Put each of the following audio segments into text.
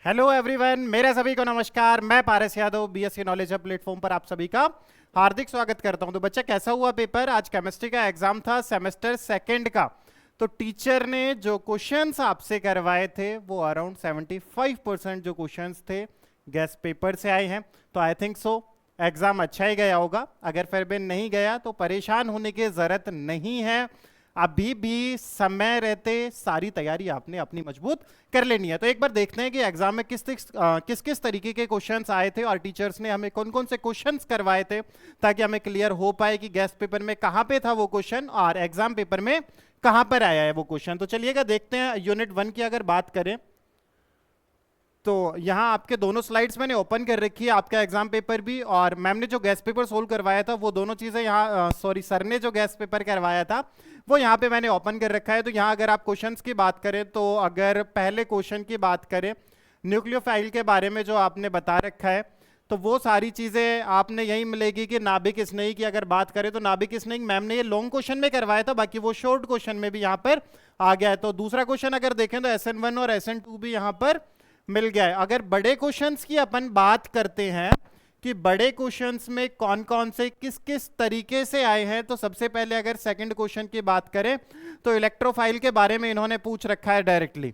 Hello everyone, मेरे सभी को नमस्कार। मैं Paras Yadav BSc knowledge hub platform पर आप सभी का हार्दिक स्वागत करता हूं। तो बच्चा, कैसा हुआ पेपर? आज केमिस्ट्री का एग्जाम था, सेमेस्टर सेकंड का। तो टीचर ने जो क्वेश्चंस आपसे करवाए थे वो अराउंड 75% जो क्वेश्चंस थे गेस्ट पेपर से आए हैं। तो आई थिंक सो एग्जाम अच्छा ही गया होगा। अगर फिर भी नहीं गया तो परेशान होने की जरूरत नहीं है। अभी भी समय रहते सारी तैयारी आपने अपनी मजबूत कर लेनी है। तो एक बार देखते हैं कि एग्जाम में किस किस तरीके के क्वेश्चंस आए थे और टीचर्स ने हमें कौन कौन से क्वेश्चंस करवाए थे, ताकि हमें क्लियर हो पाए कि गेस्ट पेपर में कहां पे था वो क्वेश्चन और एग्जाम पेपर में कहां पर आया है वो क्वेश्चन। तो चलिएगा देखते हैं। यूनिट 1 की अगर बात करें तो यहाँ आपके दोनों स्लाइड्स मैंने ओपन कर रखी है, आपका एग्जाम पेपर भी और मैम ने जो गेस्ट पेपर सोल्व करवाया था वो दोनों चीजें यहाँ, सॉरी सर ने जो गेस्ट पेपर करवाया था वो यहाँ पे मैंने ओपन कर रखा है। तो यहाँ अगर आप क्वेश्चंस की बात करें तो अगर पहले क्वेश्चन की बात करें न्यूक्लियोफाइल के बारे में जो आपने बता रखा है, तो वो सारी चीजें आपने यही मिलेगी कि नाभिक स्नेही की अगर बात करें तो नाभिक स्नेही मैम ने ये लॉन्ग क्वेश्चन में करवाया था, बाकी वो शॉर्ट क्वेश्चन में भी यहाँ पर आ गया है। तो दूसरा क्वेश्चन अगर देखें तो SN1 और SN2 भी यहाँ पर मिल गया है। अगर बड़े क्वेश्चंस की अपन बात करते हैं कि बड़े क्वेश्चंस में कौन कौन से किस किस तरीके से आए हैं, तो सबसे पहले अगर सेकंड क्वेश्चन की बात करें तो इलेक्ट्रोफाइल के बारे में इन्होंने पूछ रखा है डायरेक्टली।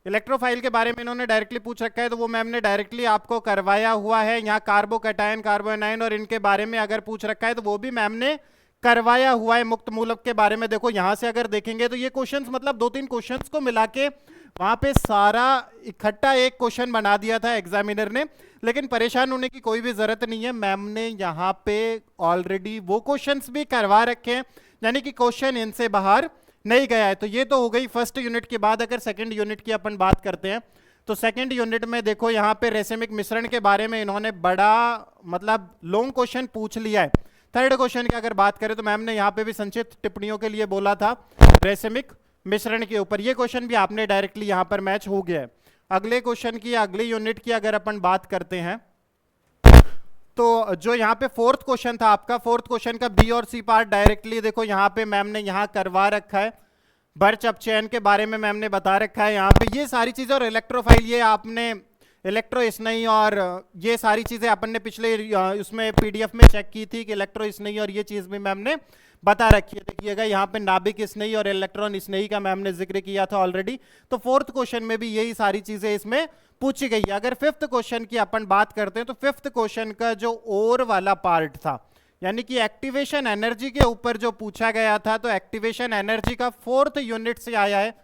इलेक्ट्रोफाइल के बारे में इन्होंने डायरेक्टली पूछ रखा है, तो वो मैम ने डायरेक्टली आपको करवाया हुआ है। यहाँ कार्बोकैटायन, कार्बोनाइन और इनके बारे में अगर पूछ रखा है तो वो भी मैम ने करवाया हुआ है। मुक्त मूलक के बारे में देखो, यहां से अगर देखेंगे तो ये क्वेश्चंस मतलब 2-3 क्वेश्चंस को मिला के वहां पे सारा इकट्ठा एक क्वेश्चन बना दिया था एग्जामिनर ने। लेकिन परेशान होने की कोई भी जरूरत नहीं है, मैम ने यहाँ पे ऑलरेडी वो क्वेश्चंस भी करवा रखे हैं, यानी कि क्वेश्चन इनसे बाहर नहीं गया है। तो ये तो हो गई फर्स्ट यूनिट के बाद। अगर सेकंड यूनिट की अपन बात करते हैं तो सेकंड यूनिट में देखो यहाँ पे रेसिमिक मिश्रण के बारे में इन्होंने बड़ा मतलब लॉन्ग क्वेश्चन पूछ लिया है। थर्ड क्वेश्चन की अगर बात करें तो मैम ने यहाँ पे भी संक्षिप्त टिप्पणियों के लिए बोला था रेसिमिक मिश्रण के ऊपर। ये क्वेश्चन भी आपने डायरेक्टली यहाँ पर मैच हो गया है। अगले क्वेश्चन की, अगली यूनिट की अगर अपन बात करते हैं तो जो यहाँ पे फोर्थ क्वेश्चन था आपका, फोर्थ क्वेश्चन का बी और सी पार्ट डायरेक्टली देखो यहाँ पे मैम ने यहाँ करवा रखा है। बर्च अपचयन के बारे में मैम ने बता रखा है यहाँ पे ये सारी चीजें। और इलेक्ट्रोफाइल ये आपने इलेक्ट्रो स्नेही और ये सारी चीजें अपन ने पिछले उसमें पीडीएफ में चेक की थी कि इलेक्ट्रो स्नेही और ये चीज भी मैम ने बता रखी है। देखिएगा यहाँ पे नाभिक स्नेही और इलेक्ट्रॉन स्नेही का मैम ने जिक्र किया था ऑलरेडी। तो फोर्थ क्वेश्चन में भी यही सारी चीजें इसमें पूछी गई है। अगर फिफ्थ क्वेश्चन की अपन बात करते हैं तो फिफ्थ क्वेश्चन का जो और वाला पार्ट था, यानी कि एक्टिवेशन एनर्जी के ऊपर जो पूछा गया था, तो एक्टिवेशन एनर्जी का फोर्थ यूनिट से आया है।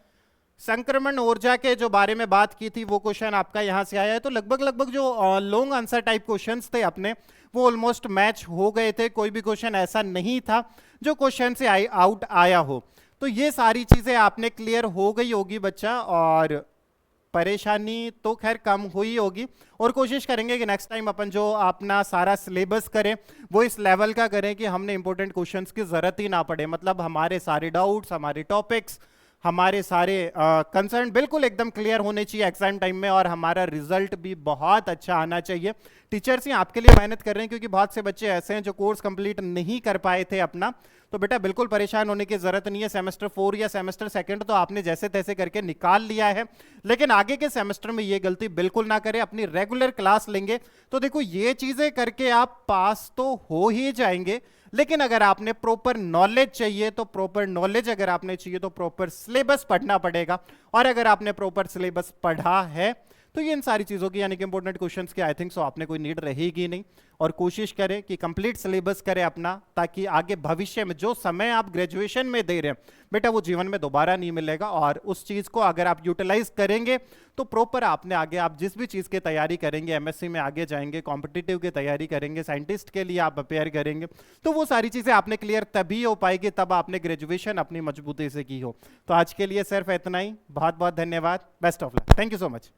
संक्रमण ऊर्जा के जो बारे में बात की थी वो क्वेश्चन आपका यहां से आया है। तो लगभग जो लॉन्ग आंसर टाइप क्वेश्चंस थे अपने, वो ऑलमोस्ट मैच हो गए थे। कोई भी क्वेश्चन ऐसा नहीं था जो क्वेश्चन से आउट आया हो। तो ये सारी चीजें आपने क्लियर हो गई होगी बच्चा, और परेशानी तो खैर कम हुई होगी। और कोशिश करेंगे कि नेक्स्ट टाइम अपन जो अपना सारा सिलेबस करें वो इस लेवल का करें कि हमने इंपॉर्टेंट क्वेश्चंस की जरूरत ही ना पड़े। मतलब हमारे सारे डाउट्स, हमारे टॉपिक्स, हमारे सारे कंसर्न बिल्कुल एकदम क्लियर होने चाहिए एग्जाम टाइम में, और हमारा रिजल्ट भी बहुत अच्छा आना चाहिए। टीचर्स ही आपके लिए मेहनत कर रहे हैं, क्योंकि बहुत से बच्चे ऐसे हैं जो कोर्स कंप्लीट नहीं कर पाए थे अपना। तो बेटा बिल्कुल परेशान होने की जरूरत नहीं है। सेमेस्टर 4 या सेमेस्टर सेकंड तो आपने जैसे तैसे करके निकाल लिया है, लेकिन आगे के सेमेस्टर में ये गलती बिल्कुल ना करें। अपनी रेगुलर क्लास लेंगे तो देखो ये चीजें करके आप पास तो हो ही जाएंगे, लेकिन अगर आपने प्रॉपर नॉलेज चाहिए तो प्रॉपर नॉलेज अगर आपने चाहिए तो प्रॉपर सिलेबस पढ़ना पड़ेगा। और अगर आपने प्रॉपर सिलेबस पढ़ा है तो ये इन सारी चीजों की, यानी कि इंपॉर्टेंट क्वेश्चंस की आई थिंक सो आपने कोई नीड रहेगी नहीं। और कोशिश करें कि कंप्लीट सिलेबस करें अपना, ताकि आगे भविष्य में जो समय आप ग्रेजुएशन में दे रहे हैं बेटा वो जीवन में दोबारा नहीं मिलेगा। और उस चीज को अगर आप यूटिलाइज करेंगे तो प्रॉपर आपने आगे आप जिस भी चीज की तैयारी करेंगे, एमएससी में आगे जाएंगे, कॉम्पिटिटिव की तैयारी करेंगे, साइंटिस्ट के लिए आप प्रिपेयर करेंगे, तो वो सारी चीजें आपने क्लियर तभी हो पाएगी तब आपने ग्रेजुएशन अपनी मजबूती से की हो। तो आज के लिए सिर्फ इतना ही। बहुत बहुत धन्यवाद। Best of luck. Thank you so much.